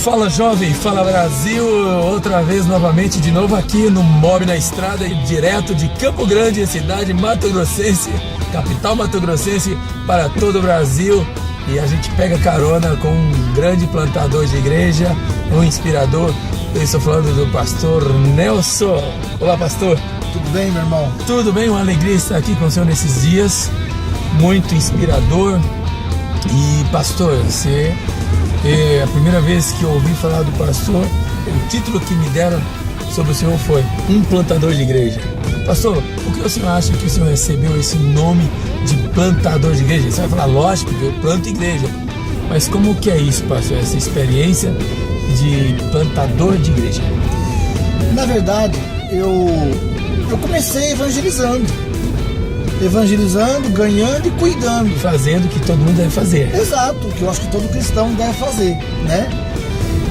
Fala jovem, fala Brasil, outra vez novamente de novo aqui no Mob na Estrada, direto de Campo Grande, cidade mato-grossense, capital mato-grossense para todo o Brasil. E a gente pega carona com um grande plantador de igreja, um inspirador. Eu estou falando do pastor Nelson. Olá, pastor. Tudo bem, meu irmão? Tudo bem, uma alegria estar aqui com o senhor nesses dias, muito inspirador. E pastor, você é a primeira vez que eu ouvi falar do pastor, o título que me deram sobre o senhor foi um plantador de igreja. Pastor, por que o senhor acha que o senhor recebeu esse nome de plantador de igreja? Você vai falar, lógico, eu planto igreja. Mas como que é isso, pastor, essa experiência de plantador de igreja? Na verdade, eu comecei evangelizando, ganhando e cuidando. Fazendo o que todo mundo deve fazer. Exato, o que eu acho que todo cristão deve fazer, né?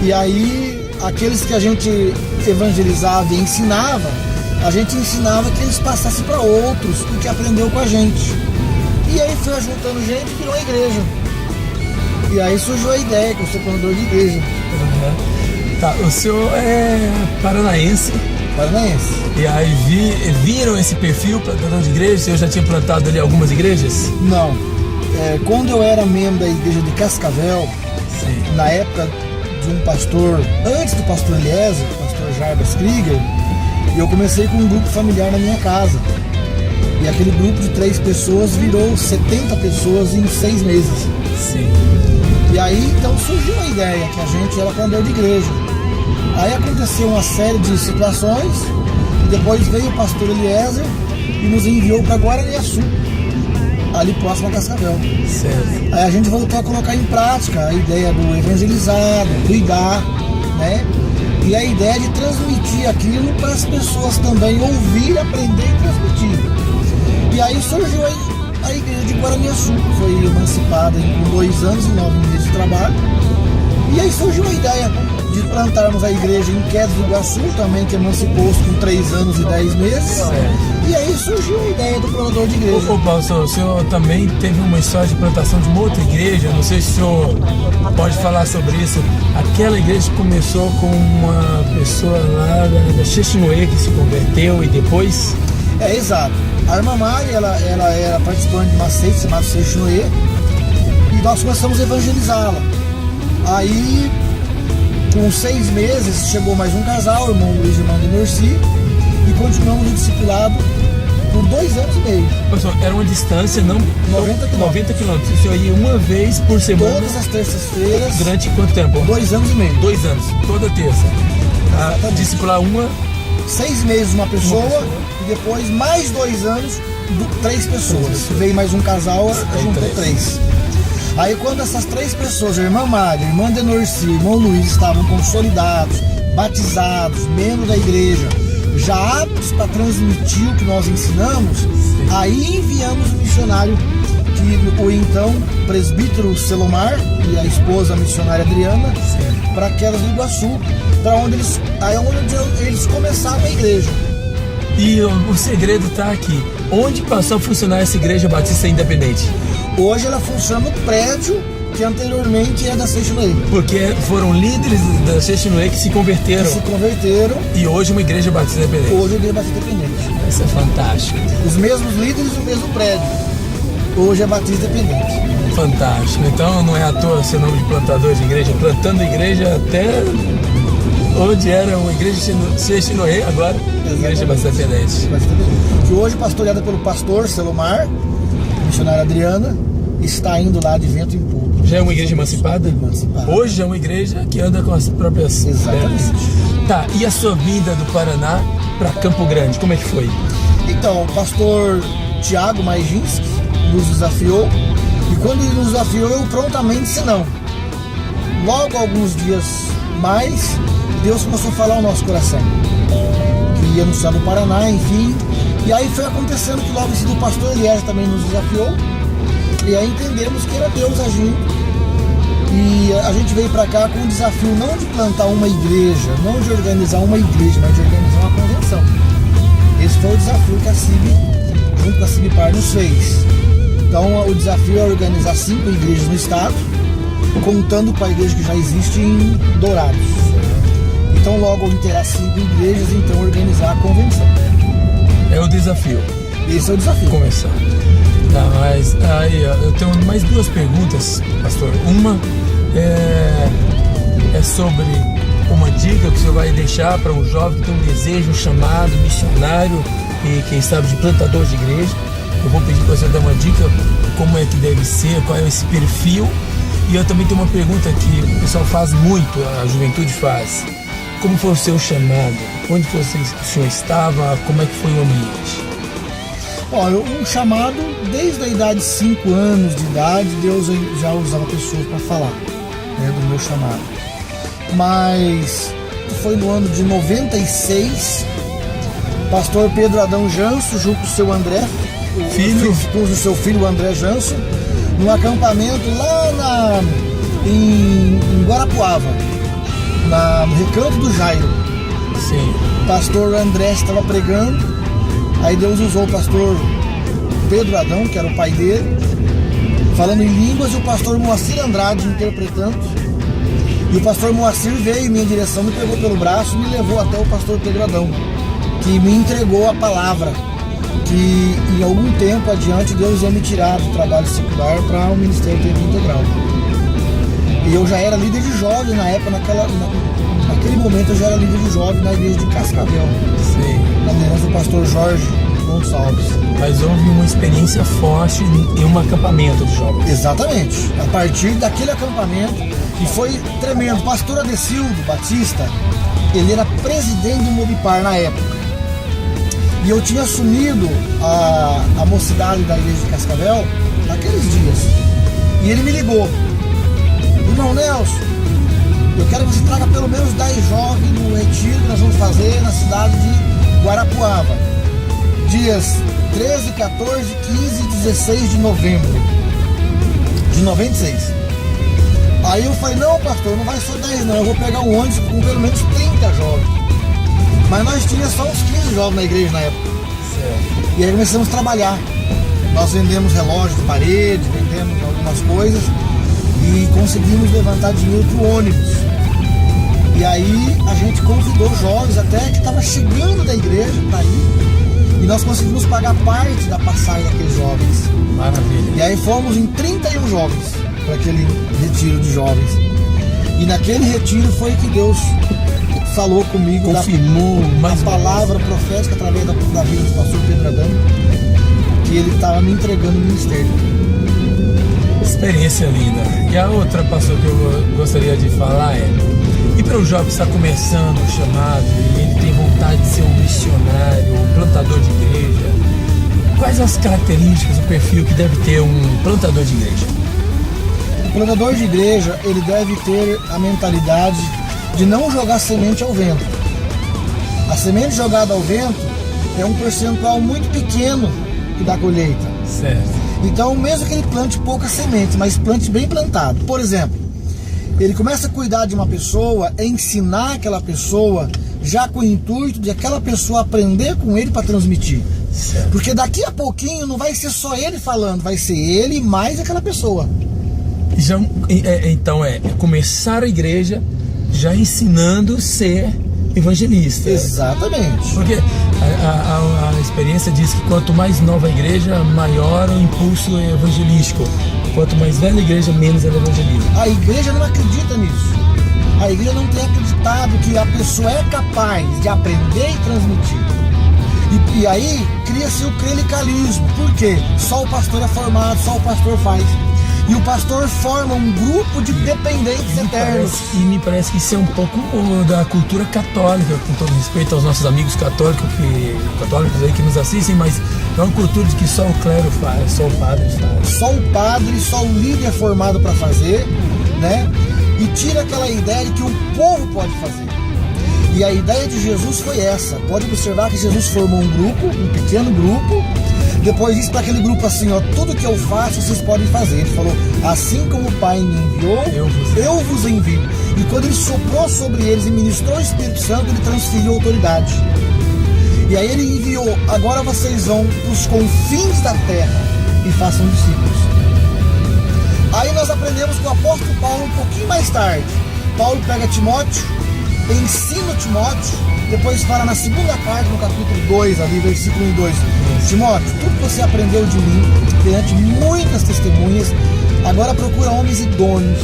E aí, aqueles que a gente evangelizava e ensinava, a gente ensinava que eles passassem para outros o que aprendeu com a gente. E aí foi juntando gente e virou uma igreja. E aí surgiu a ideia que eu sou plantador de igreja. Uhum. Tá, o senhor é paranaense. Paranaense. E aí viram esse perfil, plantador de igreja? O senhor já tinha plantado ali algumas igrejas? Não. Quando eu era membro da igreja de Cascavel, sim, na época de um pastor, antes do pastor Eliezer, o pastor Jarbas Krieger, eu comecei com um grupo familiar na minha casa. E aquele grupo de 3 pessoas virou 70 pessoas em 6 meses. Sim. E aí então surgiu a ideia que a gente era plantador de igreja. Aí aconteceu uma série de situações, e depois veio o pastor Eliezer e nos enviou para Guaraniaçu, ali próximo a Cascavel. Certo. Aí a gente voltou a colocar em prática a ideia do evangelizar, do cuidar, né? E a ideia de transmitir aquilo para as pessoas também ouvir, aprender e transmitir. E aí surgiu a igreja de Guaraniaçu, que foi emancipada com 2 anos e 9 meses de trabalho. E aí surgiu a ideia de plantarmos a igreja em Quedas do Iguaçu, também que emancipou-se com 3 anos e 10 meses. Certo. E aí surgiu a ideia do plantador de igreja. Ô pastor, o senhor também teve uma história de plantação de uma outra igreja, não sei se o senhor pode falar sobre isso. Aquela igreja começou com uma pessoa lá da Xexinoe que se converteu e depois... Exato. A irmã Mari, ela era participante de uma seita chamada Xexinoe e nós começamos a evangelizá-la. Aí, com 6 meses, chegou mais um casal, o irmão Luiz e o irmão Norci, e continuamos o discipulado por 2 anos e meio. Pastor, era uma distância, não... 90 quilômetros. O senhor ia uma vez por semana? Todas as terças-feiras. Durante quanto tempo? 2 anos e meio. 2 anos, toda terça. A discipular 6 meses uma pessoa e depois mais 2 anos, 3 pessoas. Veio mais um casal, juntou 3. Aí quando essas 3 pessoas, a irmã Mari, a irmã Denorci, o irmão Luiz, estavam consolidados, batizados, membros da igreja, já aptos para transmitir o que nós ensinamos, aí enviamos o missionário, o então presbítero Selomar e a esposa a missionária Adriana, para Quedas do Iguaçu, para onde eles começaram a igreja. E o segredo está aqui. Onde passou a funcionar essa igreja batista independente? Hoje ela funciona no prédio que anteriormente era da Xexinoe. Porque foram líderes da Xexinoe que se converteram. E hoje uma igreja batista independente. Hoje a igreja batista independente. Isso é fantástico. Os mesmos líderes e o mesmo prédio. Hoje é batista independente. Fantástico. Então não é à toa seu nome de plantador de igreja. Plantando igreja até onde era uma igreja Xexinoe, agora igreja batista independente. Que hoje pastoreada pelo pastor Selomar, missionária Adriana, está indo lá de vento em pouco. Já é uma igreja emancipada? Emancipada. Hoje é uma igreja que anda com as próprias pernas. Tá, e a sua vinda do Paraná para Campo Grande, como é que foi? Então, o pastor Tiago Majinski nos desafiou, e quando ele nos desafiou, eu prontamente disse não. Logo, alguns dias mais, Deus começou a falar ao nosso coração, que ia anunciar no Paraná, enfim. E aí foi acontecendo que logo em seguida o pastor Eliezer também nos desafiou. E aí entendemos que era Deus agindo. E a gente veio para cá com o desafio não de plantar uma igreja, não de organizar uma igreja, mas de organizar uma convenção. Esse foi o desafio que a CIB, junto com a CIBPAR, nos fez. Então o desafio é organizar 5 igrejas no estado contando com a igreja que já existe em Dourados. Então logo eu terá 5 igrejas, então organizar a convenção. É o desafio. Esse é o desafio. Começar. Tá, mas aí eu tenho mais 2 perguntas, pastor. Uma é sobre uma dica que o senhor vai deixar para um jovem que tem um desejo, um chamado missionário e quem sabe de plantador de igreja. Eu vou pedir para o senhor dar uma dica, como é que deve ser, qual é esse perfil. E eu também tenho uma pergunta que o pessoal faz muito, a juventude faz. Como foi o seu chamado? Onde o senhor estava? Como é que foi o ambiente? Olha, um chamado, desde a idade de 5 anos de idade, Deus já usava pessoas para falar, né, do meu chamado. Mas foi no ano de 96, pastor Pedro Adão Janso, junto com o seu André, com o seu filho André Janso, num acampamento lá em Guarapuava, no Recanto do Jairo. Sim. O pastor André estava pregando, aí Deus usou o pastor Pedro Adão, que era o pai dele, falando em línguas, e o pastor Moacir Andrade interpretando. E o pastor Moacir veio em minha direção, me pegou pelo braço e me levou até o pastor Pedro Adão, que me entregou a palavra, que em algum tempo adiante Deus ia me tirar do trabalho secular para o Ministério Tempo Integral. E eu já era líder de jovens na época, naquele momento eu já era líder de jovens na igreja de Cascavel. Sim. Na liderança do pastor Jorge Gonçalves. Mas houve uma experiência forte em um acampamento de jovens. Exatamente. A partir daquele acampamento, e foi tremendo. O pastor Adecildo Batista, ele era presidente do Mobipar na época. E eu tinha assumido a mocidade da igreja de Cascavel naqueles dias. E ele me ligou: irmão Nelson, eu quero que você traga pelo menos 10 jovens no retiro que nós vamos fazer na cidade de Guarapuava, dias 13, 14, 15 e 16 de novembro de 96. Aí eu falei: não, pastor, não vai só 10 não, eu vou pegar um ônibus com pelo menos 30 jovens. Mas nós tínhamos só uns 15 jovens na igreja na época. Certo. E aí começamos a trabalhar. Nós vendemos relógios de parede, vendemos algumas coisas e conseguimos levantar dinheiro para o ônibus. E aí a gente convidou jovens até que estava chegando da igreja para ir. E nós conseguimos pagar parte da passagem daqueles jovens. Maravilha. E aí fomos em 31 jovens para aquele retiro de jovens. E naquele retiro foi que Deus falou comigo, confirmou a palavra profética através da vida do pastor Pedro Adão, que ele estava me entregando o ministério. Experiência linda. E a outra, pastor, que eu gostaria de falar e para o jovem que está começando o chamado, e ele tem vontade de ser um missionário, um plantador de igreja, quais as características, o perfil que deve ter um plantador de igreja? O plantador de igreja, ele deve ter a mentalidade de não jogar semente ao vento. A semente jogada ao vento é um percentual muito pequeno da colheita. Certo. Então, mesmo que ele plante pouca semente, mas plante bem plantado. Por exemplo, ele começa a cuidar de uma pessoa, ensinar aquela pessoa, já com o intuito de aquela pessoa aprender com ele para transmitir. Certo. Porque daqui a pouquinho não vai ser só ele falando, vai ser ele mais aquela pessoa. Já, então começar a igreja já ensinando a ser evangelista. Exatamente. Porque a experiência diz que quanto mais nova a igreja, maior o impulso evangelístico. Quanto mais velha a igreja, menos ela evangeliza. A igreja não acredita nisso. A igreja não tem acreditado que a pessoa é capaz de aprender e transmitir. E aí cria-se o clericalismo. Por quê? Só o pastor é formado, só o pastor faz. E o pastor forma um grupo de dependentes eternos. E me parece que isso é um pouco da cultura católica, com todo respeito aos nossos amigos católicos aí que nos assistem, mas é uma cultura de que só o clero faz, só o padre faz. Só o padre, só o líder é formado para fazer, né? E tira aquela ideia de que o povo pode fazer. E a ideia de Jesus foi essa. Pode observar que Jesus formou um grupo, um pequeno grupo. Depois disse para aquele grupo assim, ó: tudo que eu faço vocês podem fazer. Ele falou: assim como o Pai me enviou, eu vos envio. E quando ele soprou sobre eles e ministrou o Espírito Santo, ele transferiu autoridade. E aí ele enviou: agora vocês vão para os confins da terra e façam discípulos. Aí nós aprendemos com o apóstolo Paulo um pouquinho mais tarde. Paulo pega Timóteo, ensina Timóteo, depois fala na segunda carta, no capítulo 2, ali, versículo 1 e 2. Timóteo, tudo que você aprendeu de mim, perante muitas testemunhas, agora procura homens idôneos,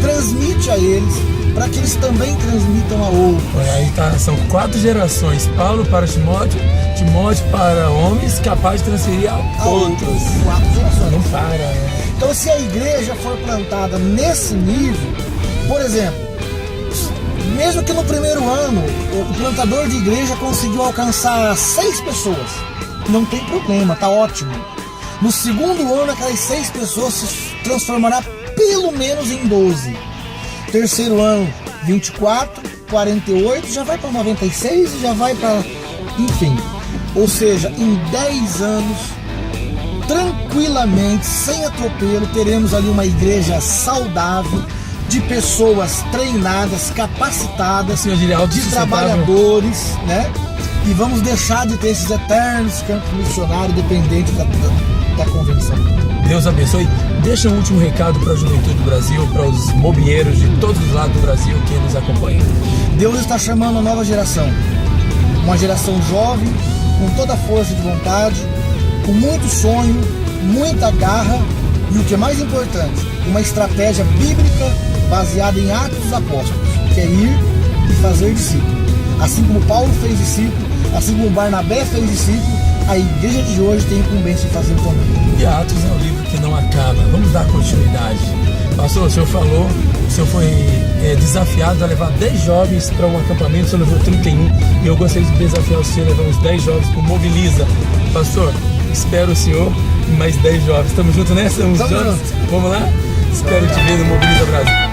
transmite a eles, para que eles também transmitam a outros. Aí tá, são 4 gerações, Paulo para Timóteo, Timóteo para homens, capaz de transferir a outros. 4 gerações. Não para, né? Então, se a igreja for plantada nesse nível, por exemplo, mesmo que no primeiro ano o plantador de igreja conseguiu alcançar 6 pessoas, não tem problema, tá ótimo. No segundo ano, aquelas 6 pessoas se transformará pelo menos em 12. Terceiro ano, 24, 48, já vai para 96 e já vai para... Enfim, ou seja, em 10 anos, tranquilamente, sem atropelo, teremos ali uma igreja saudável, de pessoas treinadas, capacitadas, de trabalhadores, né? E vamos deixar de ter esses eternos campos missionários dependentes da convenção. Deus abençoe. Deixa um último recado para a juventude do Brasil, para os mobieiros de todos os lados do Brasil que nos acompanham. Deus está chamando a nova geração, uma geração jovem, com toda a força de vontade, com muito sonho, muita garra e, o que é mais importante, uma estratégia bíblica baseada em Atos dos Apóstolos, que é ir e fazer discípulo. Assim como Paulo fez discípulo, assim como Barnabé fez discípulo, a igreja de hoje tem incumbência de fazer também. E Atos é um livro que não acaba. Vamos dar continuidade. Pastor, o senhor falou, o senhor foi desafiado a levar 10 jovens para um acampamento, o senhor levou 31, e eu gostaria de desafiar o senhor a levar uns 10 jovens para o Mobiliza. Pastor, espero o senhor e mais 10 jovens. Estamos juntos nessa? Vamos lá? Espero te ver no Mobiliza Brasil.